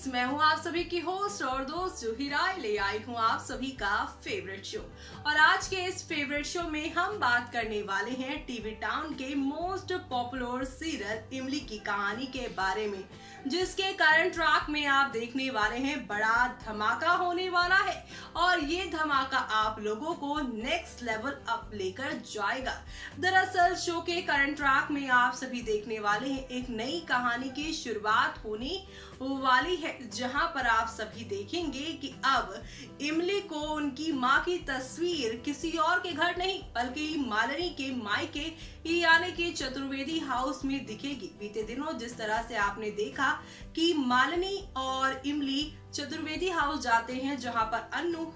Updates. मैं हूं आप सभी की होस्ट और दोस्त जूही राय, ले आई हूं आप सभी का फेवरेट शो। और आज के इस फेवरेट शो में हम बात करने वाले हैं टीवी टाउन के मोस्ट पॉपुलर सीरियल इमली की कहानी के बारे में, जिसके करंट ट्रैक में आप देखने वाले हैं बड़ा धमाका होने वाला है। और ये धमाका आप लोगों को नेक्स्ट लेवल अप लेकर जाएगा। दरअसल शो के करंट ट्रैक में आप सभी देखने वाले हैं एक नई कहानी की शुरुआत होने वाली है, जहां पर आप सभी देखेंगे कि अब इमली को उनकी माँ की तस्वीर किसी और के घर नहीं बल्कि मालिनी के मायके यानी कि चतुर्वेदी हाउस में दिखेगी। बीते दिनों जिस तरह से आपने देखा कि मालिनी और इमली चतुर्वेदी हाउस जाते हैं, जहां पर अन्नू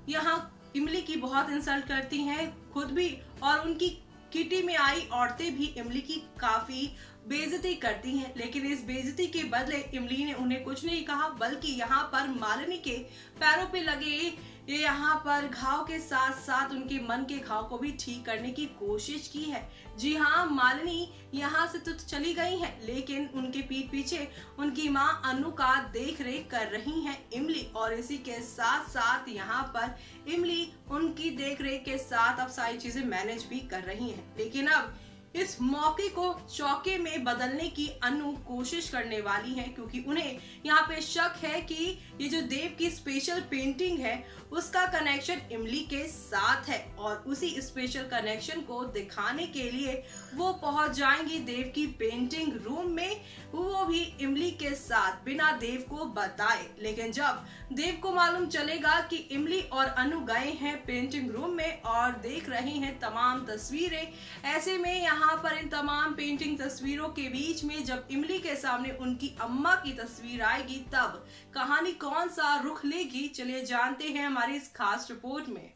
यहाँ इमली की बहुत इंसल्ट करती हैं खुद भी, और उनकी किटी में आई औरतें भी इमली की काफी बेइज्जती करती हैं। लेकिन इस बेइज्जती के बदले इमली ने उन्हें कुछ नहीं कहा, बल्कि यहाँ पर मालिनी के पैरों पे लगे यहाँ पर घाव के साथ साथ उनके मन के घाव को भी ठीक करने की कोशिश की है। जी हाँ, मालिनी यहाँ से तो चली गई हैं, लेकिन उनके पीठ पीछे उनकी माँ अनु का देख रेख कर रही हैं इमली, और इसी के साथ साथ यहाँ पर इमली उनकी देख रेख के साथ अब सारी चीजें मैनेज भी कर रही हैं। लेकिन अब इस मौके को चौके में बदलने की अनु कोशिश करने वाली है, क्योंकि उन्हें यहाँ पे शक है कि ये जो देव की स्पेशल पेंटिंग है उसका कनेक्शन इमली के साथ है, और उसी स्पेशल कनेक्शन को दिखाने के लिए वो पहुंच जाएंगी देव की पेंटिंग रूम में, वो भी इमली के साथ बिना देव को बताए। लेकिन जब देव को मालूम चलेगा कि इमली और अनु गए हैं पेंटिंग रूम में और देख रहे हैं तमाम तस्वीरें, ऐसे में यहाँ पर इन तमाम पेंटिंग तस्वीरों के बीच में जब इमली के सामने उनकी अम्मा की तस्वीर आएगी, तब कहानी कौन सा रुख लेगी, चलिए जानते हैं हमारी इस खास रिपोर्ट में।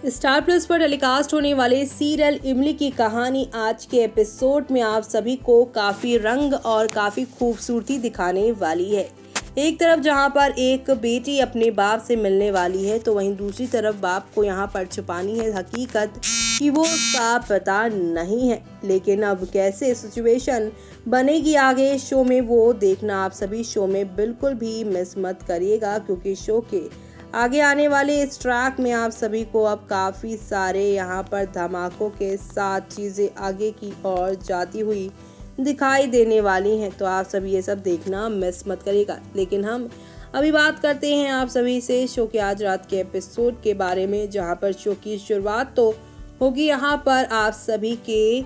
स्टार प्लस पर टेलीकास्ट होने वाले सीरियल इमली की कहानी आज के एपिसोड में आप सभी को काफी रंग और काफी खूबसूरती दिखाने वाली है। एक तरफ जहां पर एक बेटी अपने बाप से मिलने वाली है, तो वहीं दूसरी तरफ बाप को यहां पर छुपानी है हकीकत कि वो उसका पता नहीं है। लेकिन अब कैसे सिचुएशन बनेगी आगे शो में, वो देखना आप सभी शो में बिल्कुल भी मिस मत करिएगा, क्योंकि शो के आगे आने वाले इस ट्रैक में आप सभी को अब काफ़ी सारे यहाँ पर धमाकों के साथ चीज़ें आगे की ओर जाती हुई दिखाई देने वाली हैं। तो आप सभी ये सब देखना मिस मत करिएगा। लेकिन हम अभी बात करते हैं आप सभी से शो के आज रात के एपिसोड के बारे में, जहाँ पर शो की शुरुआत तो होगी यहाँ पर आप सभी के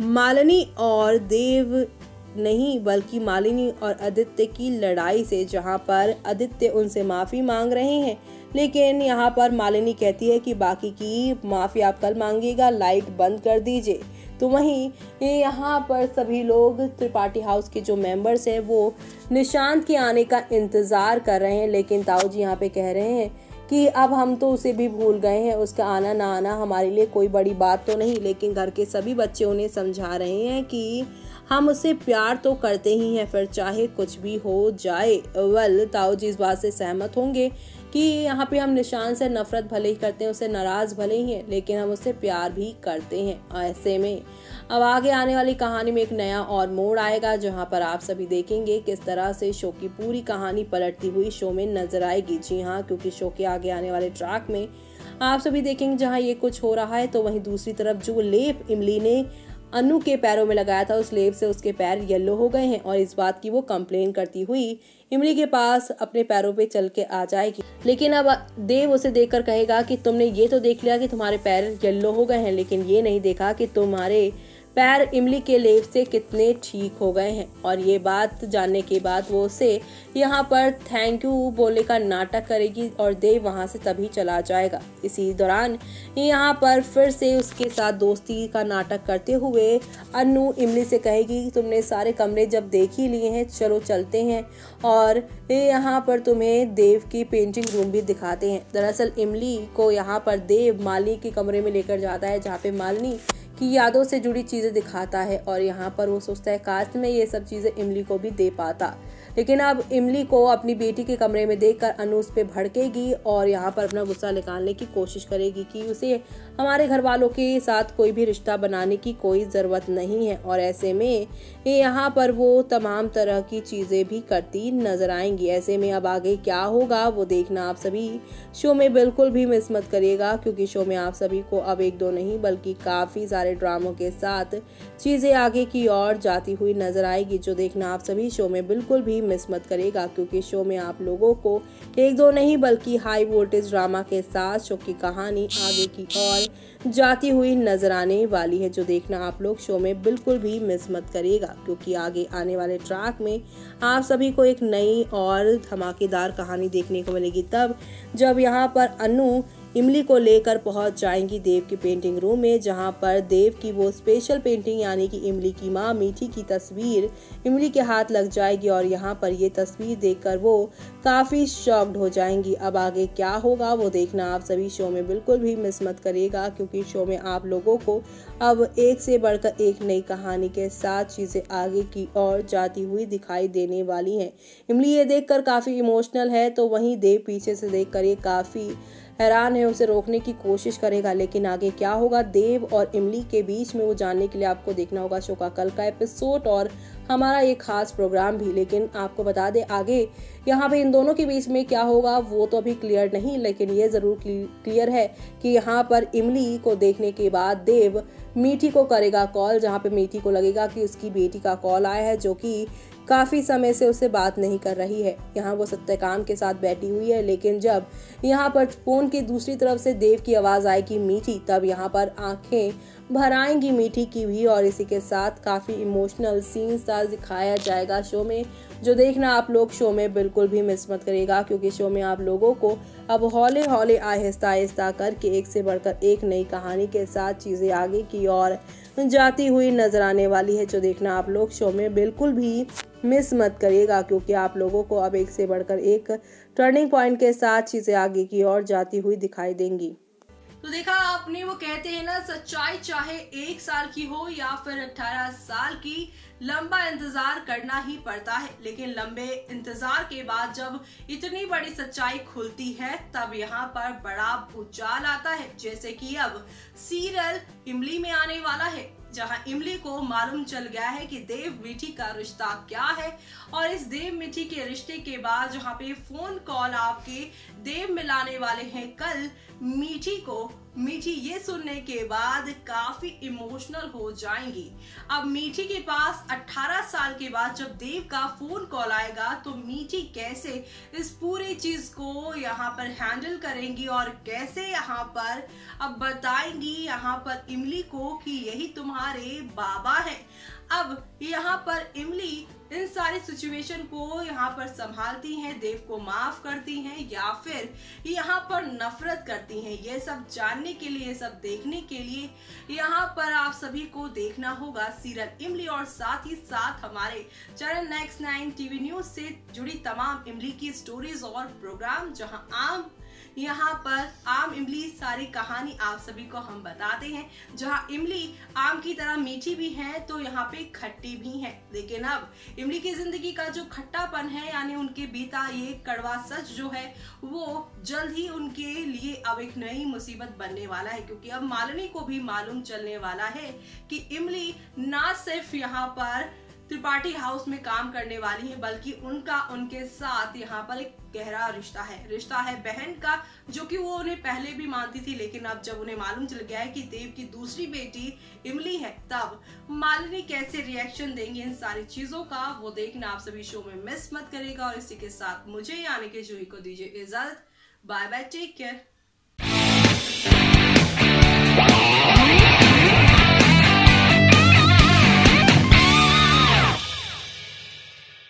मालिनी और देव नहीं बल्कि मालिनी और आदित्य की लड़ाई से, जहां पर आदित्य उनसे माफ़ी मांग रहे हैं। लेकिन यहाँ पर मालिनी कहती है कि बाकी की माफ़ी आप कल मांगिएगा, लाइट बंद कर दीजिए। तो वहीं यहाँ पर सभी लोग त्रिपाठी हाउस के जो मेंबर्स हैं वो निशांत के आने का इंतज़ार कर रहे हैं, लेकिन ताऊ जी यहाँ पे कह रहे हैं कि अब हम तो उसे भी भूल गए हैं, उसका आना ना आना हमारे लिए कोई बड़ी बात तो नहीं। लेकिन घर के सभी बच्चे उन्हें समझा रहे हैं कि हम उससे प्यार तो करते ही हैं, फिर चाहे कुछ भी हो जाए। वेल, ताऊ जी इस बात से सहमत होंगे कि यहाँ पे हम निशान से नफरत भले ही करते हैं, उससे नाराज़ भले ही हैं, लेकिन हम उससे प्यार भी करते हैं। ऐसे में अब आगे आने वाली कहानी में एक नया और मोड़ आएगा, जहाँ पर आप सभी देखेंगे किस तरह से शो की पूरी कहानी पलटती हुई शो में नजर आएगी। जी हाँ, क्योंकि शो के आगे आने वाले ट्रैक में आप सभी देखेंगे जहाँ ये कुछ हो रहा है, तो वहीं दूसरी तरफ जो लेप इमली ने अनु के पैरों में लगाया था, उस लेप से उसके पैर येलो हो गए हैं, और इस बात की वो कंप्लेन करती हुई इमली के पास अपने पैरों पे चल के आ जाएगी। लेकिन अब देव उसे देखकर कहेगा कि तुमने ये तो देख लिया कि तुम्हारे पैर येलो हो गए हैं, लेकिन ये नहीं देखा कि तुम्हारे पैर इमली के लेप से कितने ठीक हो गए हैं। और ये बात जानने के बाद वो उसे यहाँ पर थैंक यू बोलने का नाटक करेगी, और देव वहाँ से तभी चला जाएगा। इसी दौरान यहाँ पर फिर से उसके साथ दोस्ती का नाटक करते हुए अनु इमली से कहेगी कि तुमने सारे कमरे जब देख ही लिए हैं, चलो चलते हैं और यहाँ पर तुम्हें देव की पेंटिंग रूम भी दिखाते हैं। दरअसल इमली को यहाँ पर देव मालिनी के कमरे में लेकर जाता है, जहाँ पे मालिनी की यादों से जुड़ी चीज़ें दिखाता है, और यहाँ पर वो सोचता है काश में ये सब चीज़ें इमली को भी दे पाता। लेकिन अब इमली को अपनी बेटी के कमरे में देखकर अनु उस पे भड़केगी और यहाँ पर अपना गुस्सा निकालने की कोशिश करेगी कि उसे हमारे घर वालों के साथ कोई भी रिश्ता बनाने की कोई ज़रूरत नहीं है। और ऐसे में यहाँ पर वो तमाम तरह की चीज़ें भी करती नजर आएंगी। ऐसे में अब आगे क्या होगा वो देखना आप सभी शो में बिल्कुल भी मिस मत करिएगा, क्योंकि शो में आप सभी को अब एक दो नहीं बल्कि काफ़ी सारे ड्रामों के साथ चीज़ें आगे की ओर जाती हुई नजर आएगी, जो देखना आप सभी शो में बिल्कुल भी मिस मत करेगा। क्योंकि शो में आप लोगों को एक दो नहीं बल्कि हाई वोल्टेज ड्रामा के साथ शो की कहानी आगे की ओर जाती हुई नजर आने वाली है, जो देखना आप लोग शो में बिल्कुल भी मिस मत करिएगा। क्योंकि आगे आने वाले ट्रैक में आप सभी को एक नई और धमाकेदार कहानी देखने को मिलेगी, तब जब यहाँ पर अनु इमली को लेकर पहुंच जाएंगी देव की पेंटिंग रूम में, जहां पर देव की वो स्पेशल पेंटिंग यानी कि इमली की मां मीठी की तस्वीर इमली के हाथ लग जाएगी। और यहां पर ये तस्वीर देखकर वो काफ़ी शॉक्ड हो जाएंगी। अब आगे क्या होगा वो देखना आप सभी शो में बिल्कुल भी मिस मत करिएगा, क्योंकि शो में आप लोगों को अब एक से बढ़कर एक नई कहानी के साथ चीज़ें आगे की ओर जाती हुई दिखाई देने वाली हैं। इमली ये देखकर काफ़ी इमोशनल है, तो वहीं देव पीछे से देखकर ये काफ़ी हैरान है, उसे रोकने की कोशिश करेगा। लेकिन आगे क्या होगा देव और इमली के बीच में वो जानने के लिए आपको देखना होगा शो का कल का एपिसोड और हमारा एक खास प्रोग्राम भी। लेकिन आपको बता दें आगे यहाँ पे इन दोनों के बीच में क्या होगा वो तो अभी क्लियर नहीं, लेकिन ये ज़रूर क्लियर है कि यहाँ पर इमली को देखने के बाद देव मीठी को करेगा कॉल, जहाँ पे मीठी को लगेगा कि उसकी बेटी का कॉल आया है, जो कि काफ़ी समय से उससे बात नहीं कर रही है। यहाँ वो सत्यकाम के साथ बैठी हुई है, लेकिन जब यहाँ पर फ़ोन की दूसरी तरफ से देव की आवाज़ आएगी मीठी, तब यहाँ पर आंखें भर आएंगी मीठी की भी। और इसी के साथ काफ़ी इमोशनल सीन्स दिखाया जाएगा शो में, जो देखना आप लोग शो में बिल्कुल भी मिस मत करेगा। क्योंकि शो में आप लोगों को अब हौले हौले आहिस्ता आहिस्ता करके एक से बढ़कर एक नई कहानी के साथ चीज़ें आगे की ओर जाती हुई नजर आने वाली है, जो देखना आप लोग शो में बिल्कुल भी मिस मत करिएगा। क्योंकि आप लोगों को अब एक से बढ़कर एक टर्निंग पॉइंट के साथ चीज़ें आगे की ओर जाती हुई दिखाई देंगी। तो देखा आपने, वो कहते हैं ना, सच्चाई चाहे 1 साल की हो या फिर 18 साल की, लंबा इंतजार करना ही पड़ता है। लेकिन लंबे इंतजार के बाद जब इतनी बड़ी सच्चाई खुलती है, तब यहाँ पर बड़ा भूचाल आता है। जैसे कि अब सीरियल इमली में आने वाला है, जहां इमली को मालूम चल गया है कि देव मीठी का रिश्ता क्या है। और इस देव मीठी के रिश्ते के बाद जहां पे फोन कॉल आपके देव मिलाने वाले हैं कल मीठी को, मीठी ये सुनने के बाद काफी इमोशनल हो जाएंगी। अब मीठी के पास 18 साल के बाद जब देव का फोन कॉल आएगा, तो मीठी कैसे इस पूरी चीज को यहाँ पर हैंडल करेंगी और कैसे यहाँ पर अब बताएंगी यहाँ पर इमली को कि यही तुम्हारे बाबा है। अब यहाँ पर इमली इन सारी सिचुएशन को यहाँ पर संभालती हैं, देव को माफ करती हैं या फिर यहाँ पर नफरत करती हैं, ये सब जानने के लिए, सब देखने के लिए यहाँ पर आप सभी को देखना होगा सीरियल इमली। और साथ ही साथ हमारे चैनल नेक्स्ट 9 टीवी न्यूज से जुड़ी तमाम इमली की स्टोरीज और प्रोग्राम, जहाँ यहाँ पर आम इमली सारी कहानी आप सभी को हम बताते हैं। जहाँ इमली आम की तरह मीठी भी है, तो यहाँ पे खट्टी भी है। लेकिन अब इमली की जिंदगी का जो खट्टापन है, यानी उनके बीता ये कड़वा सच जो है, वो जल्द ही उनके लिए अब एक नई मुसीबत बनने वाला है। क्योंकि अब मालिनी को भी मालूम चलने वाला है कि इमली ना सिर्फ यहाँ पर त्रिपाठी हाउस में काम करने वाली है, बल्कि उनका उनके साथ यहाँ पर एक गहरा रिश्ता है बहन का, जो कि वो उन्हें पहले भी मानती थी। लेकिन अब जब उन्हें मालूम चल गया है कि देव की दूसरी बेटी इमली है, तब मालिनी कैसे रिएक्शन देंगे इन सारी चीजों का, वो देखना आप सभी शो में मिस मत करेगा। और इसी के साथ मुझे यानी कि जूही को दीजिए इजाजत। Bye bye, take care.